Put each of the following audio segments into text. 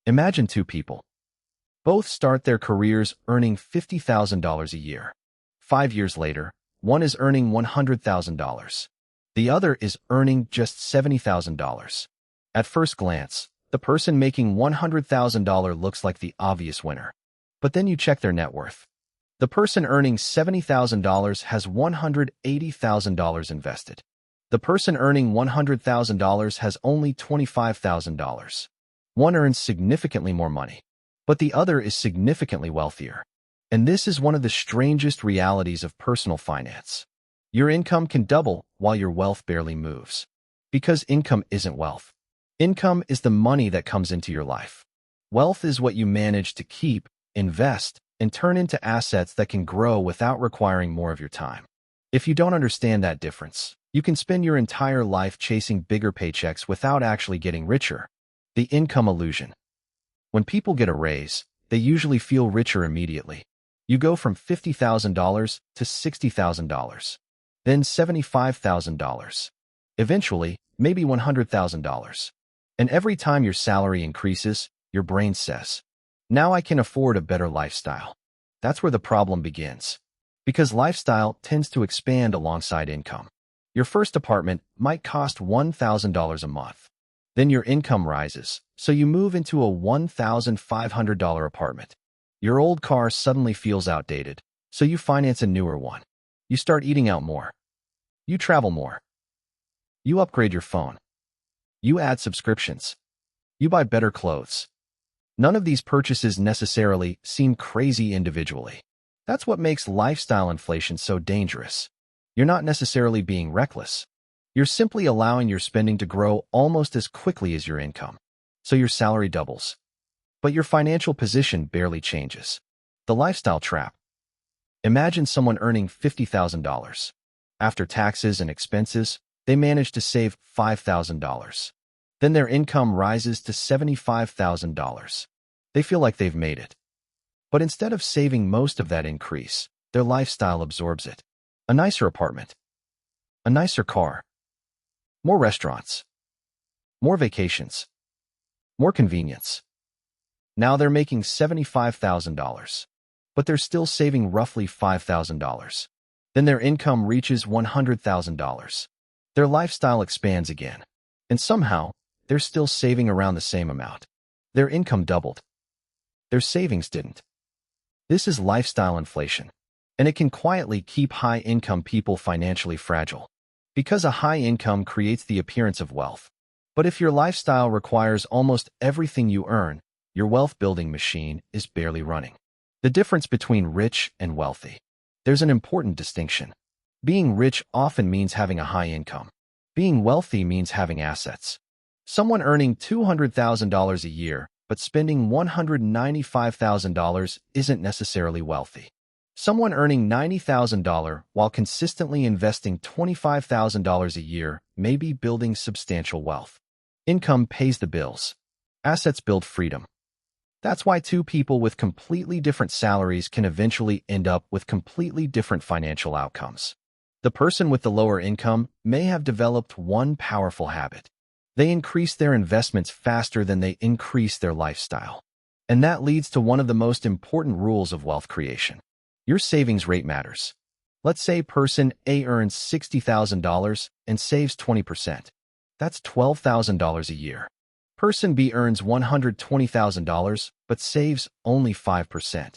Imagine two people. Both start their careers earning $50,000 a year. 5 years later, one is earning $100,000. The other is earning just $70,000. At first glance, the person making $100,000 looks like the obvious winner. But then you check their net worth. The person earning $70,000 has $180,000 invested. The person earning $100,000 has only $25,000. One earns significantly more money, but the other is significantly wealthier. And this is one of the strangest realities of personal finance. Your income can double while your wealth barely moves. Because income isn't wealth. Income is the money that comes into your life. Wealth is what you manage to keep, invest, and turn into assets that can grow without requiring more of your time. If you don't understand that difference, you can spend your entire life chasing bigger paychecks without actually getting richer. The income illusion. When people get a raise, they usually feel richer immediately. You go from $50,000 to $60,000, then $75,000. Eventually, maybe $100,000. And every time your salary increases, your brain says, "Now I can afford a better lifestyle." That's where the problem begins. Because lifestyle tends to expand alongside income. Your first apartment might cost $1,000 a month. Then your income rises, so you move into a $1,500 apartment. Your old car suddenly feels outdated, so you finance a newer one. You start eating out more. You travel more. You upgrade your phone. You add subscriptions. You buy better clothes. None of these purchases necessarily seem crazy individually. That's what makes lifestyle inflation so dangerous. You're not necessarily being reckless. You're simply allowing your spending to grow almost as quickly as your income. So your salary doubles. But your financial position barely changes. The lifestyle trap. Imagine someone earning $50,000. After taxes and expenses, they manage to save $5,000. Then their income rises to $75,000. They feel like they've made it. But instead of saving most of that increase, their lifestyle absorbs it. A nicer apartment. A nicer car. More restaurants. More vacations. More convenience. Now they're making $75,000. But they're still saving roughly $5,000. Then their income reaches $100,000. Their lifestyle expands again. And somehow, they're still saving around the same amount. Their income doubled. Their savings didn't. This is lifestyle inflation. And it can quietly keep high-income people financially fragile. Because a high income creates the appearance of wealth. But if your lifestyle requires almost everything you earn, your wealth-building machine is barely running. The difference between rich and wealthy. There's an important distinction. Being rich often means having a high income. Being wealthy means having assets. Someone earning $200,000 a year but spending $195,000 isn't necessarily wealthy. Someone earning $90,000 while consistently investing $25,000 a year may be building substantial wealth. Income pays the bills. Assets build freedom. That's why two people with completely different salaries can eventually end up with completely different financial outcomes. The person with the lower income may have developed one powerful habit. They increase their investments faster than they increase their lifestyle. And that leads to one of the most important rules of wealth creation. Your savings rate matters. Let's say person A earns $60,000 and saves 20%. That's $12,000 a year. Person B earns $120,000 but saves only 5%.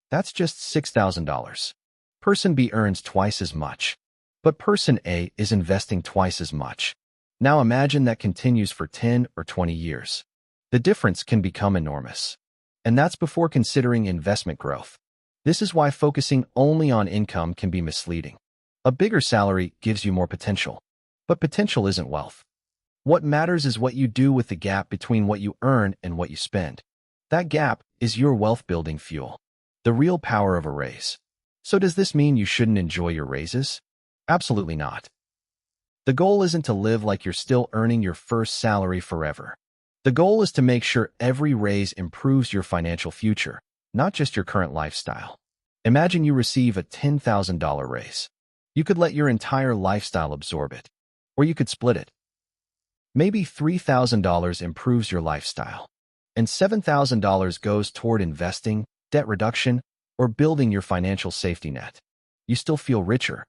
That's just $6,000. Person B earns twice as much. But person A is investing twice as much. Now imagine that continues for 10 or 20 years. The difference can become enormous. And that's before considering investment growth. This is why focusing only on income can be misleading. A bigger salary gives you more potential. But potential isn't wealth. What matters is what you do with the gap between what you earn and what you spend. That gap is your wealth-building fuel. The real power of a raise. So does this mean you shouldn't enjoy your raises? Absolutely not. The goal isn't to live like you're still earning your first salary forever. The goal is to make sure every raise improves your financial future, not just your current lifestyle. Imagine you receive a $10,000 raise. You could let your entire lifestyle absorb it. Or you could split it. Maybe $3,000 improves your lifestyle. and $7,000 goes toward investing, debt reduction, or building your financial safety net. You still feel richer,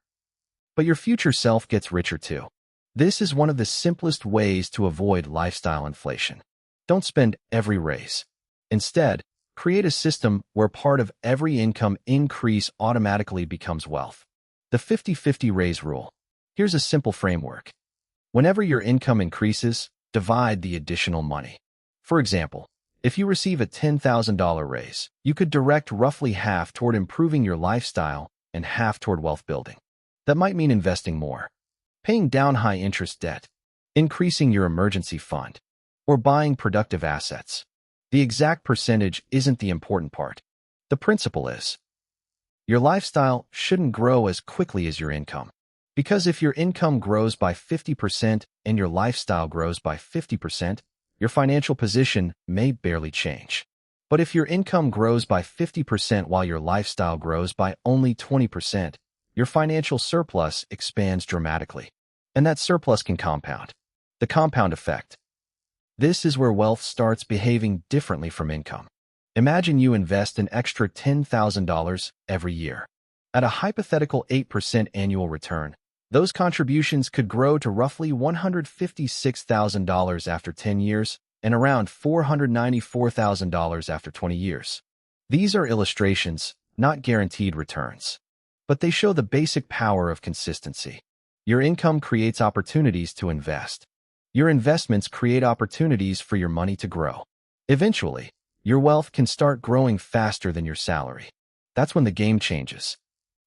but your future self gets richer too. This is one of the simplest ways to avoid lifestyle inflation. Don't spend every raise. Instead, create a system where part of every income increase automatically becomes wealth. The 50-50 raise rule. Here's a simple framework. Whenever your income increases, divide the additional money. For example, if you receive a $10,000 raise, you could direct roughly half toward improving your lifestyle and half toward wealth building. That might mean investing more, paying down high-interest debt, increasing your emergency fund, or buying productive assets. The exact percentage isn't the important part. The principle is, your lifestyle shouldn't grow as quickly as your income. Because if your income grows by 50% and your lifestyle grows by 50%, your financial position may barely change. But if your income grows by 50% while your lifestyle grows by only 20%, your financial surplus expands dramatically. And that surplus can compound. The compound effect. This is where wealth starts behaving differently from income. Imagine you invest an extra $10,000 every year. At a hypothetical 8% annual return, those contributions could grow to roughly $156,000 after 10 years and around $494,000 after 20 years. These are illustrations, not guaranteed returns. But they show the basic power of consistency. Your income creates opportunities to invest. Your investments create opportunities for your money to grow. Eventually, your wealth can start growing faster than your salary. That's when the game changes.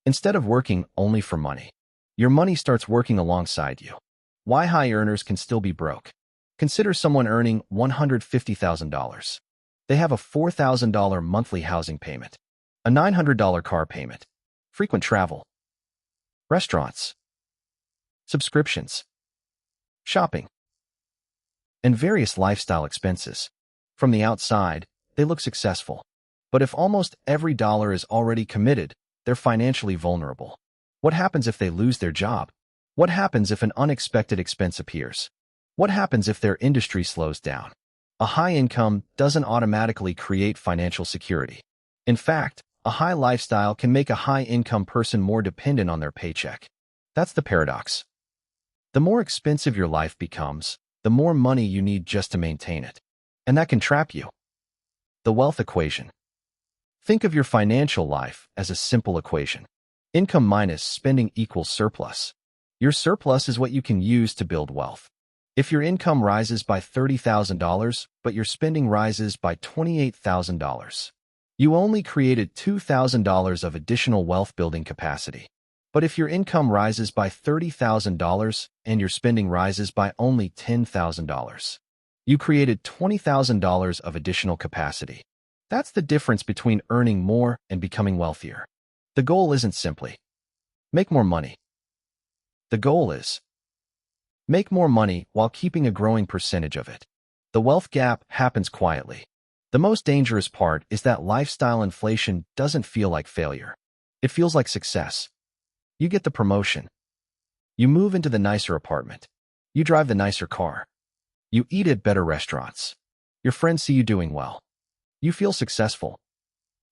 Instead of working only for money, your money starts working alongside you. Why high earners can still be broke? Consider someone earning $150,000. They have a $4,000 monthly housing payment, a $900 car payment, frequent travel, restaurants, subscriptions, shopping, and various lifestyle expenses. From the outside, they look successful. But if almost every dollar is already committed, they're financially vulnerable. What happens if they lose their job? What happens if an unexpected expense appears? What happens if their industry slows down? A high income doesn't automatically create financial security. In fact, a high lifestyle can make a high-income person more dependent on their paycheck. That's the paradox. The more expensive your life becomes, the more money you need just to maintain it. And that can trap you. The wealth equation. Think of your financial life as a simple equation. Income minus spending equals surplus. Your surplus is what you can use to build wealth. If your income rises by $30,000, but your spending rises by $28,000, you only created $2,000 of additional wealth-building capacity. But if your income rises by $30,000 and your spending rises by only $10,000, you created $20,000 of additional capacity. That's the difference between earning more and becoming wealthier. The goal isn't simply make more money. The goal is make more money while keeping a growing percentage of it. The wealth gap happens quietly. The most dangerous part is that lifestyle inflation doesn't feel like failure. It feels like success. You get the promotion. You move into the nicer apartment. You drive the nicer car. You eat at better restaurants. Your friends see you doing well. You feel successful.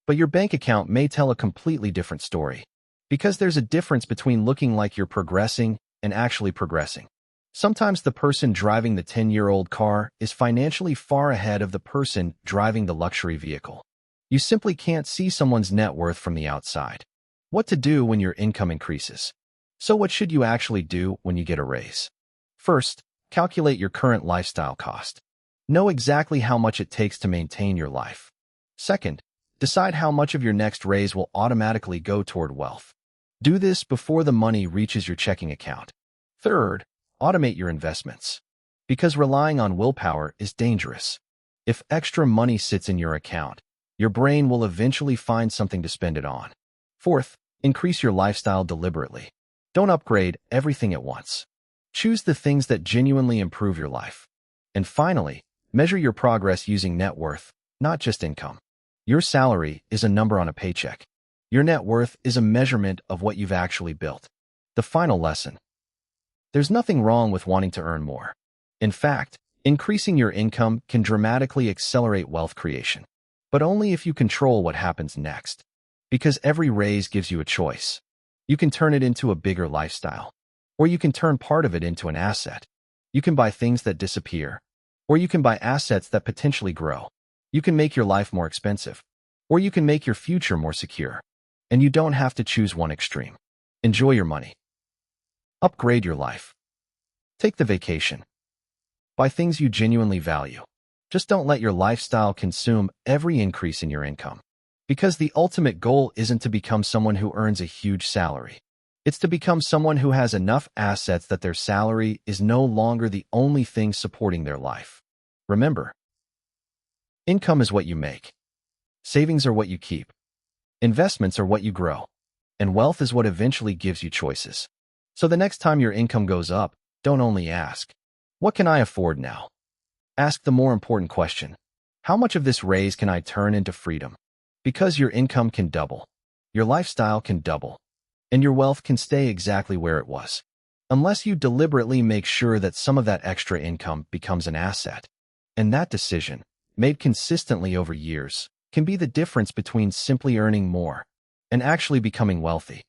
But your bank account may tell a completely different story. Because there's a difference between looking like you're progressing and actually progressing. Sometimes the person driving the 10-year-old car is financially far ahead of the person driving the luxury vehicle. You simply can't see someone's net worth from the outside. What to do when your income increases? So what should you actually do when you get a raise? First, calculate your current lifestyle cost. Know exactly how much it takes to maintain your life. Second, decide how much of your next raise will automatically go toward wealth. Do this before the money reaches your checking account. Third, automate your investments. Because relying on willpower is dangerous. If extra money sits in your account, your brain will eventually find something to spend it on. Fourth, increase your lifestyle deliberately. Don't upgrade everything at once. Choose the things that genuinely improve your life. And finally, measure your progress using net worth, not just income. Your salary is a number on a paycheck. Your net worth is a measurement of what you've actually built. The final lesson. There's nothing wrong with wanting to earn more. In fact, Increasing your income can dramatically accelerate wealth creation, but only if you control what happens next. Because every raise gives you a choice. You can turn it into a bigger lifestyle, or you can turn part of it into an asset. You can buy things that disappear, or you can buy assets that potentially grow. You can make your life more expensive, or you can make your future more secure. And you don't have to choose one extreme. Enjoy your money. Upgrade your life. Take the vacation. Buy things you genuinely value. Just don't let your lifestyle consume every increase in your income. Because the ultimate goal isn't to become someone who earns a huge salary. It's to become someone who has enough assets that their salary is no longer the only thing supporting their life. Remember, income is what you make. Savings are what you keep. Investments are what you grow. And wealth is what eventually gives you choices. So the next time your income goes up, don't only ask, what can I afford now? Ask the more important question, how much of this raise can I turn into freedom? Because your income can double, your lifestyle can double, and your wealth can stay exactly where it was, unless you deliberately make sure that some of that extra income becomes an asset. And that decision, made consistently over years, can be the difference between simply earning more and actually becoming wealthy.